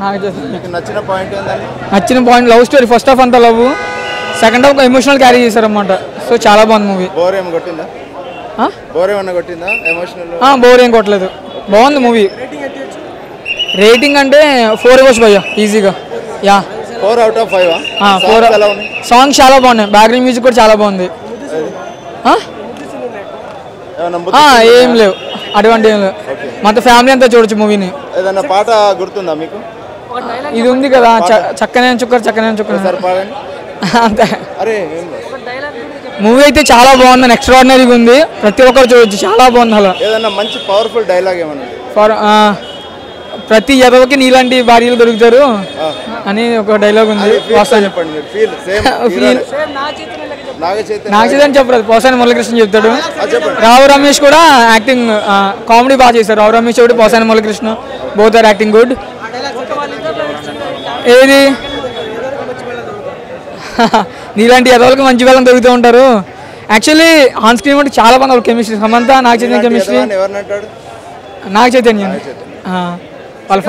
మీకు నచ్చిన పాయింట్ ఏంటండి? నచ్చిన point love story. First half అంతా love, second half emotional carry చేశారన్నమాట. సో చాలా బాగుంది మూవీ. బోర్ ఏమి కొట్టిందా? బోర్ ఏమన్నా కొట్టిందా? ఎమోషనల్ బోర్ ఏం కొట్టలేదు, బాగుంది మూవీ. రేటింగ్ అంటే 4 ఇవ్వచ్చు భయ్యా ఈజీగా. Yeah 4 out of 5. 4. సాంగ్స్ చాలా బాగున్నాయి, బ్యాక్గ్రౌండ్ మ్యూజిక్ కూడా చాలా బాగుంది. ఏం లేవు అటువంటి ఏం లేవు, మొత్తం ఫ్యామిలీ అంతా చూడొచ్చు మూవీని. ఏదన్నా పాట గుర్తుందా మీకు? ఇది ఉంది కదా, చక్కనే చుక్కర్ చక్కనే చుక్కర్ అంతే. మూవీ అయితే చాలా బాగుంది, ఎక్స్ట్రాడినరీగా ఉంది, ప్రతి ఒక్కరు చూడొచ్చు, చాలా బాగుంది. అలా ఏదన్నా మంచి పవర్ఫుల్ డైలాగ్ ఏమన్నా? ప్రతి ఎదవకి నీలాంటి భార్యలు దొరుకుతారు అని ఒక డైలాగ్ ఉంది. నాగచైతన్య చెప్పలేదు, పోసాని మురళీకృష్ణ చెప్తాడు. రావు రమేష్ కూడా యాక్టింగ్ కామెడీ బాగా చేశారు. రావు రమేష్ ఒకటి, Posani Muralikrishna, both are acting good. ఏది నీలాంటి ఎదవలకి మంచి వాళ్ళని దొరుకుతూ ఉంటారు. యాక్చువల్లీ ఆన్ స్క్రీన్ కూడా చాలా బాగుంది కెమిస్ట్రీ. సమంత నాగ చైతన్య కెమిస్ట్రీ, నాగ చైతన్య వాళ్ళ